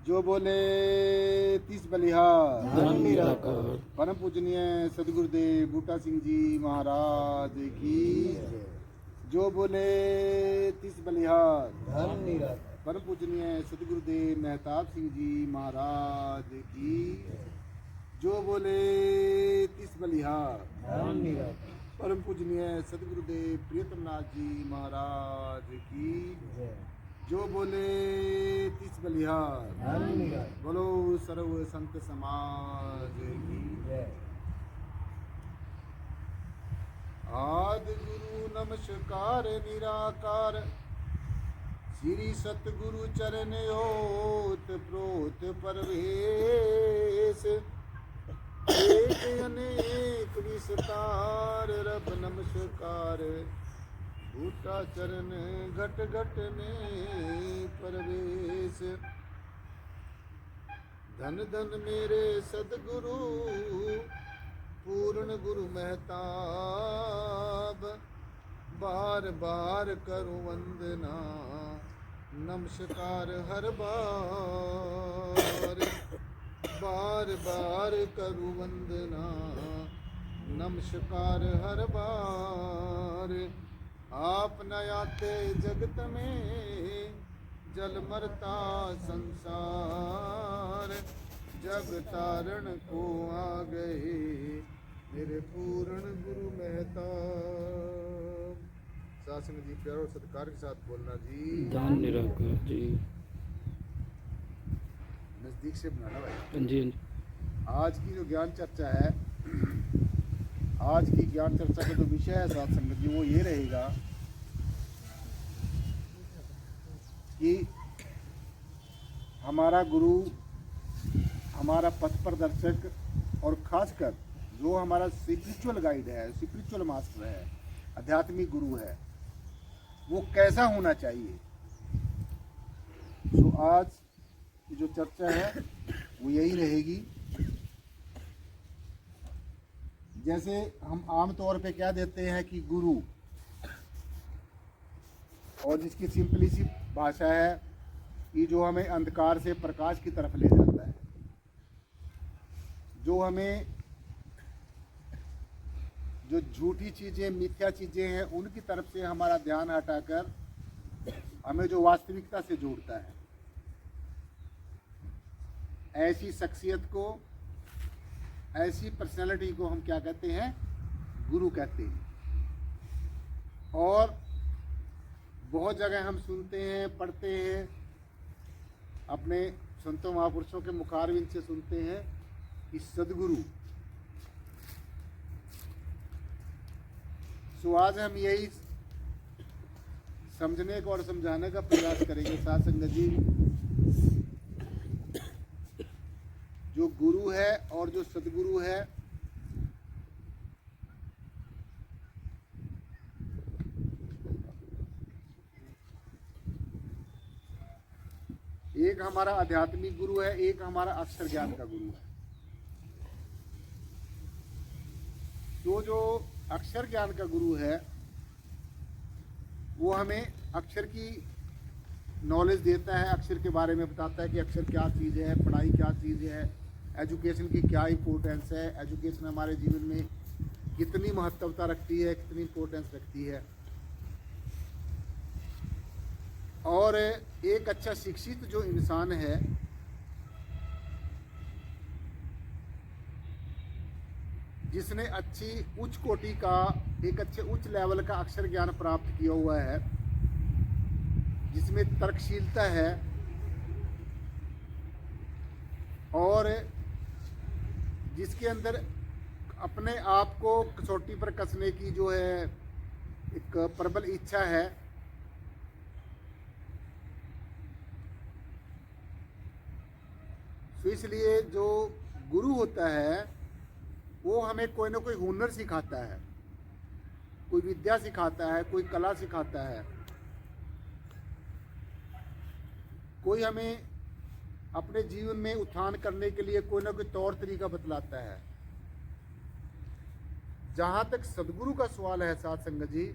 जो बोले तीस बलिहार धन निराकार। परम पूजनीय सदगुरुदेव बूटा सिंह जी महाराज की। जो बोले तीस बलिहार धन निराकार। परम पूजनीय सदगुरुदेव मेहताब सिंह जी महाराज की। जो बोले तीस बलिहार धन निराकार। परम पूजनीय सदगुरुदेव प्रियतम नाथ जी महाराज की। जो बोले तीस बलिहार धन निराकार। बोलो सर्व संत समाज की। आदि गुरु नमस्कार निराकार श्री सतगुरु चरण ओत प्रोत परवेश। एक अनेक विस्तार रब नमस्कार बूटा चरण घट घट में परवेश। धन धन मेरे सदगुरु पूर्ण गुरु मेहताब। बार बार करूं वंदना नमस्कार हर बार। बार बार करूं वंदना नमस्कार हर बार। आप न आते जगत में जल मरता संसार। जग तारण को आ गए मेरे पूर्ण गुरु मेहताब। सासंग जी प्यार और सत्कार के साथ बोलना जी। धन निराकार जी। नजदीक से बनाना भाई। हाँ जी। आज की जो ज्ञान चर्चा है, आज की ज्ञान चर्चा का जो विषय है साथ संगत जी वो ये रहेगा कि हमारा गुरु, हमारा पथ प्रदर्शक और खासकर जो हमारा स्पिरिचुअल गाइड है, स्पिरिचुअल मास्टर है, आध्यात्मिक गुरु है, वो कैसा होना चाहिए। तो आज की जो चर्चा है वो यही रहेगी। जैसे हम आम तौर पे क्या देते हैं कि गुरु, और जिसकी सिंपली सी भाषा है कि जो हमें अंधकार से प्रकाश की तरफ ले जाता है, जो हमें जो झूठी चीज़ें, मिथ्या चीज़ें हैं उनकी तरफ से हमारा ध्यान हटाकर हमें जो वास्तविकता से जोड़ता है, ऐसी शख्सियत को, ऐसी पर्सनालिटी को हम क्या कहते हैं, गुरु कहते हैं। और बहुत जगह हम सुनते हैं, पढ़ते हैं, अपने संतों महापुरुषों के मुखारविंद से सुनते हैं कि सदगुरु। सो आज हम यही समझने का और समझाने का प्रयास करेंगे साथ संगत जी, जो गुरु है और जो सदगुरु है, एक हमारा आध्यात्मिक गुरु है, एक हमारा अक्षर ज्ञान का गुरु है। तो जो अक्षर ज्ञान का गुरु है वो हमें अक्षर की नॉलेज देता है, अक्षर के बारे में बताता है कि अक्षर क्या चीज़ है, पढ़ाई क्या चीज़ है, एजुकेशन की क्या इम्पोर्टेंस है, एजुकेशन हमारे जीवन में कितनी महत्वता रखती है, कितनी इम्पोर्टेंस रखती है। और एक अच्छा शिक्षित जो इंसान है जिसने अच्छी उच्च कोटि का, एक अच्छे उच्च लेवल का अक्षर ज्ञान प्राप्त किया हुआ है, जिसमें तर्कशीलता है और जिसके अंदर अपने आप को कसौटी पर कसने की जो है एक प्रबल इच्छा है, तो इसलिए जो गुरु होता है वो हमें कोई ना कोई हुनर सिखाता है, कोई विद्या सिखाता है, कोई कला सिखाता है, कोई हमें अपने जीवन में उत्थान करने के लिए कोई ना कोई तौर तरीका बतलाता है। जहाँ तक सदगुरु का सवाल है साथ संगत जी,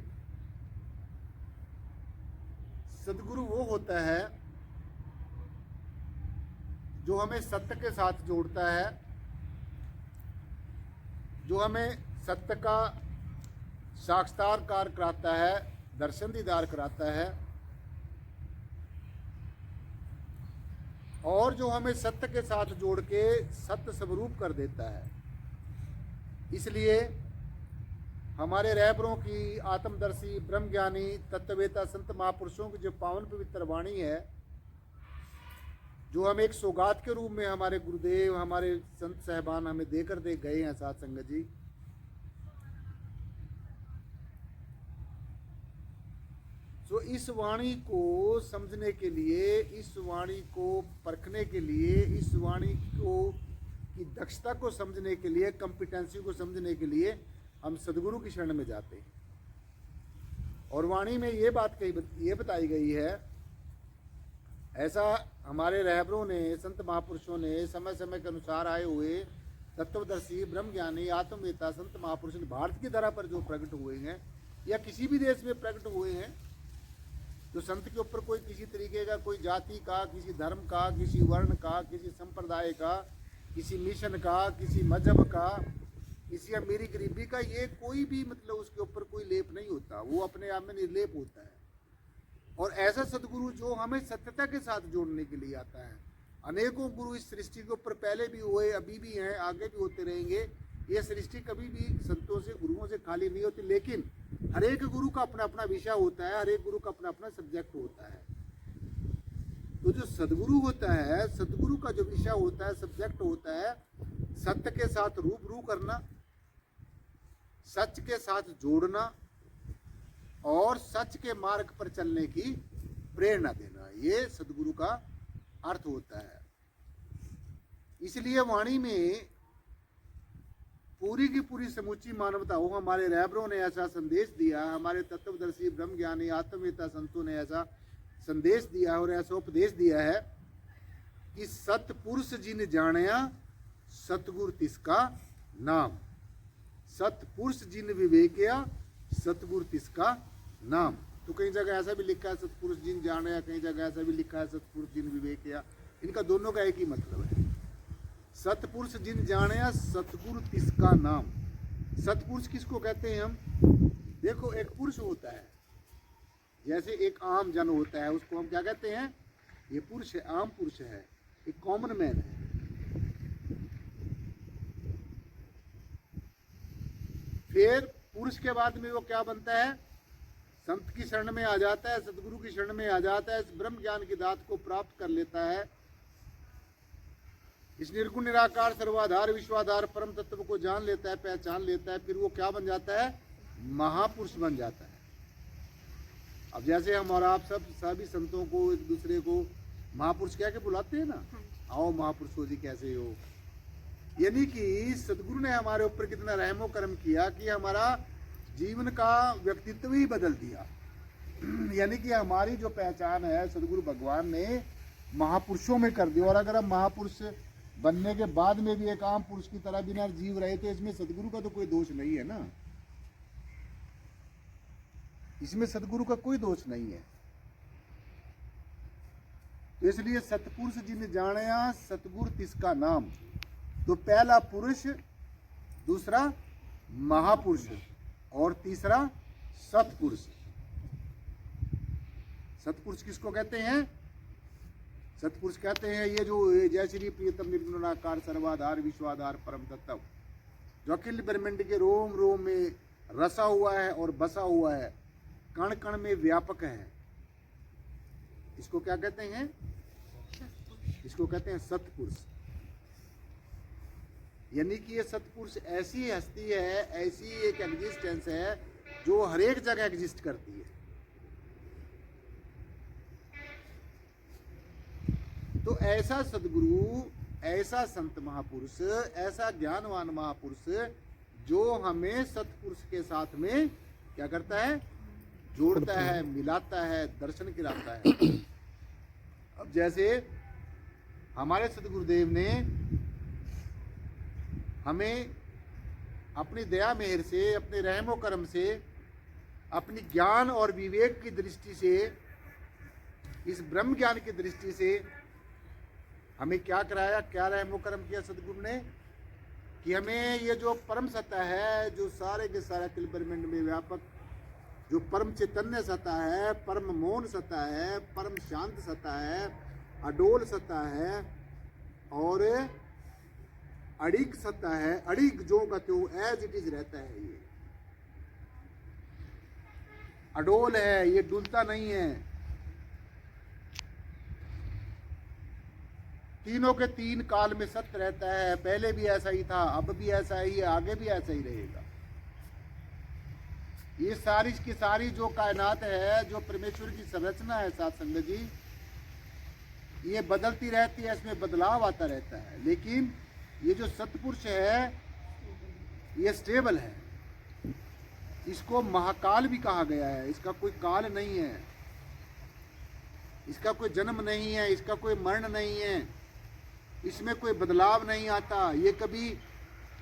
सदगुरु वो होता है जो हमें सत्य के साथ जोड़ता है, जो हमें सत्य का साक्षात्कार कराता है, दर्शन दीदार कराता है, और जो हमें सत्य के साथ जोड़ के सत्य स्वरूप कर देता है। इसलिए हमारे रहबरों की आत्मदर्शी ब्रह्मज्ञानी तत्ववेता संत महापुरुषों की जो पावन पवित्र वाणी है, जो हम एक सौगात के रूप में हमारे गुरुदेव, हमारे संत साहबान हमें देकर दे गए हैं साथ संगत जी, तो इस वाणी को समझने के लिए, इस वाणी को परखने के लिए, इस वाणी को की दक्षता को समझने के लिए, कॉम्पिटेंसी को समझने के लिए हम सदगुरु की शरण में जाते हैं। और वाणी में ये बात ये बताई गई है, ऐसा हमारे रहबरों ने, संत महापुरुषों ने समय समय के अनुसार आए हुए तत्वदर्शी ब्रह्मज्ञानी आत्मवेता संत महापुरुष भारत की धरा पर जो प्रकट हुए हैं या किसी भी देश में प्रकट हुए हैं, तो संत के ऊपर कोई किसी तरीके का, कोई जाति का, किसी धर्म का, किसी वर्ण का, किसी संप्रदाय का, किसी मिशन का, किसी मजहब का, किसी अमीरी गरीबी का, ये कोई भी मतलब उसके ऊपर कोई लेप नहीं होता, वो अपने आप में निर्लेप होता है। और ऐसा सदगुरु जो हमें सत्यता के साथ जोड़ने के लिए आता है। अनेकों गुरु इस सृष्टि के ऊपर पहले भी हुए, अभी भी हैं, आगे भी होते रहेंगे। ये सृष्टि कभी भी संतों से, गुरुओं से खाली नहीं होती, लेकिन हर एक गुरु का अपना अपना विषय होता है, हर एक गुरु का अपना अपना सब्जेक्ट होता है। तो जो सदगुरु होता है, सदगुरु का जो विषय होता है, सब्जेक्ट होता है, सत्य के साथ रूबरू करना, सच के साथ जोड़ना और सच के मार्ग पर चलने की प्रेरणा देना, ये सदगुरु का अर्थ होता है। इसलिए वाणी में पूरी की पूरी समूची मानवता हो, हमारे रहबरों ने ऐसा संदेश दिया, हमारे तत्वदर्शी ब्रह्मज्ञानी आत्मवेता संतों ने ऐसा संदेश दिया और ऐसा उपदेश दिया है कि सतपुरुष जिन जानिया सतगुरु तिसका नाम, सतपुरुष जिन विवेकिया सतगुरु तिसका नाम। तो कई जगह ऐसा भी लिखा है सतपुरुष जिन जानिया, कई जगह ऐसा भी लिखा है सतपुरुष जिन विवेकिया। इनका दोनों का एक ही मतलब है, सतपुरुष जिन जानिया सतगुरु तिसका नाम। सतपुरुष किसको कहते हैं हम? देखो, एक पुरुष होता है, जैसे एक आम जन होता है, उसको हम क्या कहते हैं? ये पुरुष है, आम पुरुष है, एक कॉमन मैन है। फिर पुरुष के बाद में वो क्या बनता है? संत की शरण में आ जाता है, सतगुरु की शरण में आ जाता है, इस ब्रह्म ज्ञान की दात को प्राप्त कर लेता है, इस निर्गुण निराकार सर्वाधार विश्वाधार परम तत्व को जान लेता है, पहचान लेता है। फिर वो क्या बन जाता है? महापुरुष बन जाता है। अब जैसे हम और आप सब सभी संतों को, एक दूसरे को महापुरुष कह के बुलाते हैं ना, आओ महापुरुषों जी कैसे हो। यानी कि सदगुरु ने हमारे ऊपर कितना रहमो करम किया कि हमारा जीवन का व्यक्तित्व ही बदल दिया। यानी कि हमारी जो पहचान है सदगुरु भगवान ने महापुरुषों में कर दी। और अगर हम महापुरुष बनने के बाद में भी एक आम पुरुष की तरह बिना जीव रहे, तो इसमें सदगुरु का तो कोई दोष नहीं है ना, इसमें सदगुरु का कोई दोष नहीं है। तो इसलिए सतपुरुष जिन जानिया सतगुरु तिसका नाम। तो पहला पुरुष, दूसरा महापुरुष और तीसरा सतपुरुष। सतपुरुष किसको कहते हैं? सतपुरुष कहते हैं ये जो जय श्री प्रियतम निर्गुणाकार सर्वाधार विश्वाधार परम तत्व, जो अखिल ब्रह्मांड के रोम रोम में रसा हुआ है और बसा हुआ है, कण कण में व्यापक है, इसको क्या कहते हैं? इसको कहते हैं सतपुरुष। यानी कि ये सतपुरुष ऐसी हस्ती है, ऐसी एक एग्जिस्टेंस है जो हर एक जगह एग्जिस्ट करती है। तो ऐसा सदगुरु, ऐसा संत महापुरुष, ऐसा ज्ञानवान महापुरुष जो हमें सतपुरुष के साथ में क्या करता है? जोड़ता है, मिलाता है, दर्शन कराता है। अब जैसे हमारे सदगुरुदेव ने हमें अपनी दया मेहर से, अपने रहमो करम से, अपनी ज्ञान और विवेक की दृष्टि से, इस ब्रह्म ज्ञान की दृष्टि से हमें क्या कराया, क्या रहमो करम किया सदगुरु ने कि हमें ये जो परम सत्ता है, जो सारे के सारे अखिल ब्रह्मांड में व्यापक, जो परम चैतन्य सत्ता है, परम मौन सत्ता है, परम शांत सत्ता है, अडोल सत्ता है और अड़िग सत्ता है, अड़िग जो का त्यों एज इट इज रहता है, ये अडोल है, ये डुलता नहीं है, तीनों के तीन काल में सत्य रहता है। पहले भी ऐसा ही था, अब भी ऐसा ही है, आगे भी ऐसा ही रहेगा। ये सारी की सारी जो कायनात है, जो परमेश्वर की संरचना है साथ संगत जी, ये बदलती रहती है, इसमें बदलाव आता रहता है, लेकिन ये जो सतपुरुष है ये स्टेबल है। इसको महाकाल भी कहा गया है, इसका कोई काल नहीं है, इसका कोई जन्म नहीं है, इसका कोई मरण नहीं है, इसमें कोई बदलाव नहीं आता। ये कभी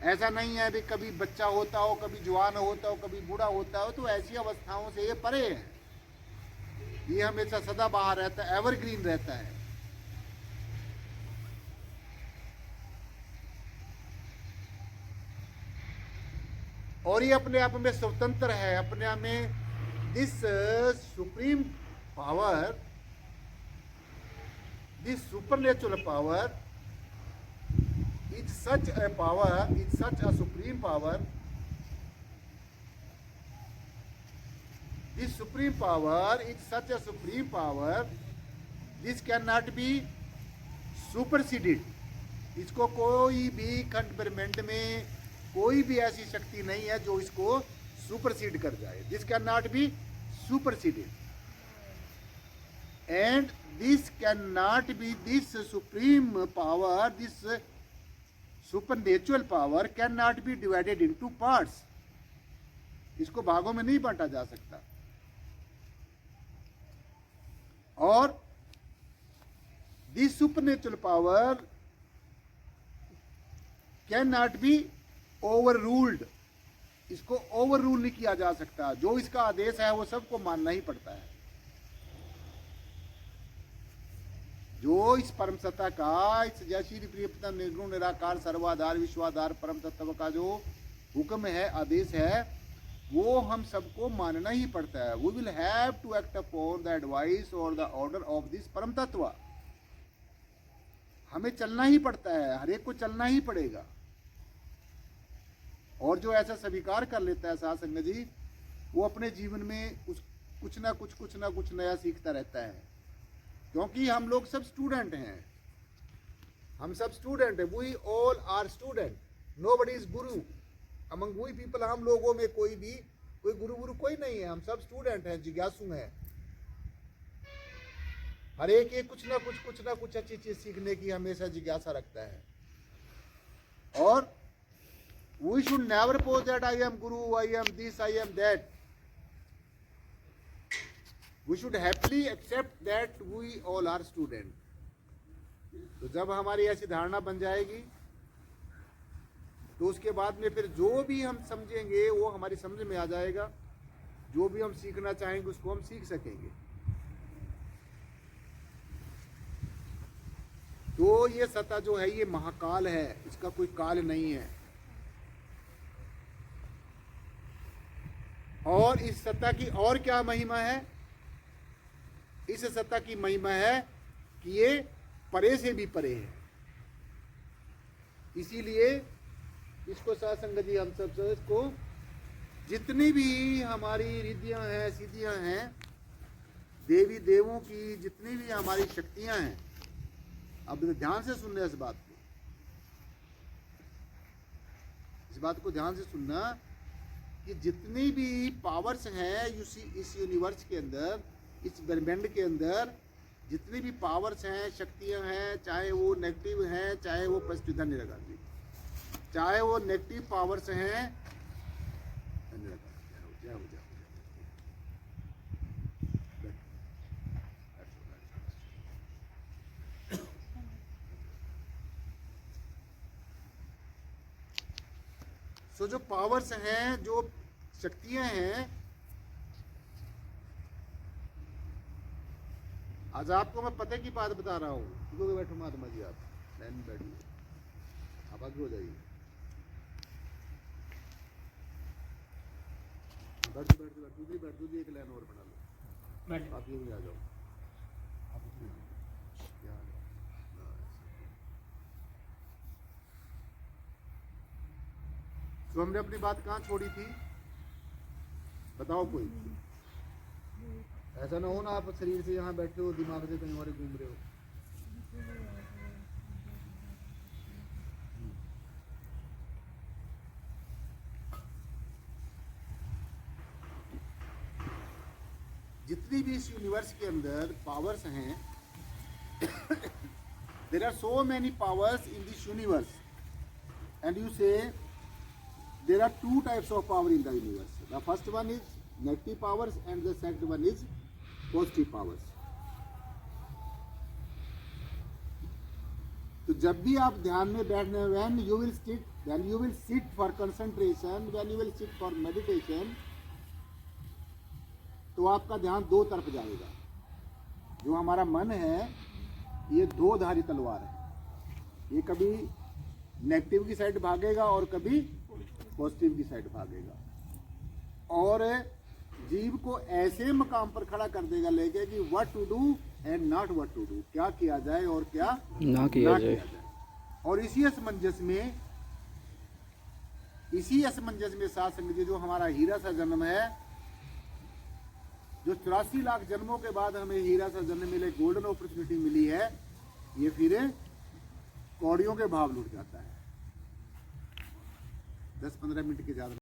ऐसा नहीं है भी कभी बच्चा होता हो, कभी जवान होता हो, कभी बूढ़ा होता हो, तो ऐसी अवस्थाओं से ये परे है। ये हमेशा सदा बाहर रहता है, एवरग्रीन रहता है। और ये अपने आप में स्वतंत्र है, अपने आप में this supreme power, this supernatural power is such a power, is such a supreme power. This supreme power is such a supreme power. This cannot be superseded. इसको कोई भी खंड ब्रह्मांड में कोई भी ऐसी शक्ति नहीं है जो इसको सुपरसीड कर जाए. This cannot be superseded. And this cannot be, this supreme power, this supernatural power cannot be divided into parts. इसको भागों में नहीं बांटा जा सकता. और this supernatural power cannot be overruled. इसको ओवररूल नहीं किया जा सकता. जो इसका आदेश है वो सबको मानना ही पड़ता है. जो इस परम सत्ता का, इस जैसी प्रियतम निर्गुण निराकार सर्वाधार विश्वाधार परम तत्व का जो हुक्म है, आदेश है, वो हम सबको मानना ही पड़ता है. We will have to act upon the advice और द ऑर्डर ऑफ दिस परम तत्व. हमें चलना ही पड़ता है, हर एक को चलना ही पड़ेगा. और जो ऐसा स्वीकार कर लेता है साथ संगत जी, वो अपने जीवन में कुछ ना कुछ नया सीखता रहता है. क्योंकि हम लोग सब स्टूडेंट हैं. हम सब स्टूडेंट हैं. We all are student. Nobody is guru among we people. हम लोगों में कोई गुरु कोई नहीं है. हम सब स्टूडेंट हैं, जिज्ञासु हैं. हर एक कुछ ना कुछ अच्छी चीज सीखने की हमेशा जिज्ञासा रखता है. और we should never pose that I am guru, I am this, I am that. We should happily accept that we all are student. तो जब हमारी ऐसी धारणा बन जाएगी तो उसके बाद में फिर जो भी हम समझेंगे वो हमारी समझ में आ जाएगा. जो भी हम सीखना चाहेंगे उसको हम सीख सकेंगे. तो ये सत्ता जो है ये महाकाल है, इसका कोई काल नहीं है. और इस सत्ता की और क्या महिमा है? इस सत्ता की महिमा है कि ये परे से भी परे है. इसीलिए इसको साथ संगत जी हम सब को जितनी भी हमारी रिद्धियां हैं, सिद्धियां हैं, देवी देवों की जितनी भी हमारी शक्तियां हैं, अब ध्यान से सुनना इस बात को ध्यान से सुनना कि जितनी भी पावर्स हैं इस यूनिवर्स के अंदर, इस ब्रह्मांड के अंदर जितनी भी पावर्स हैं, शक्तियां हैं, चाहे वो नेगेटिव हैं, चाहे वो पॉजिटिव, धन्य लगा दी, चाहे वो नेगेटिव पावर्स हैं, धन्य लगा. सो जो पावर्स हैं, जो शक्तियां हैं, आज आपको मैं पते की बात बता रहा हूँ। क्योंकि बैठो महात्मा जी, आप लाइन में बैठिए, आप आगे हो जाइए। बैठ दो, एक लाइन और बना लो। आप ये भी आ जाओ। तो हमने अपनी बात कहाँ छोड़ी थी, बताओ कोई। ऐसा ना हो ना आप शरीर से यहाँ बैठे हो, दिमाग से कहीं और घूम रहे हो। जितनी भी इस यूनिवर्स के अंदर पावर्स हैं, there are so many powers in this universe, and you say there are two types of power in the universe. The first one is negative powers and the second one is positive powers. तो जब भी आप ध्यान में बैठने, when you will sit for concentration, when you will sit for meditation, तो आपका ध्यान दो तरफ जाएगा। जो हमारा मन है ये दो धारी तलवार है, ये कभी नेगेटिव की साइड भागेगा और कभी पॉजिटिव की साइड भागेगा, और जीव को ऐसे मकाम पर खड़ा कर देगा लेके कि what to do and not what to do, क्या किया जाए और क्या ना किया जाए। और इसी असमंजस में साथ संगत, जो हमारा हीरा सा जन्म है, जो 84 लाख जन्मों के बाद हमें हीरा सा जन्म मिले, गोल्डन अपॉर्चुनिटी मिली है, ये फिर कौड़ियों के भाव लुट जाता है। 10-15 मिनट के ज़्यादा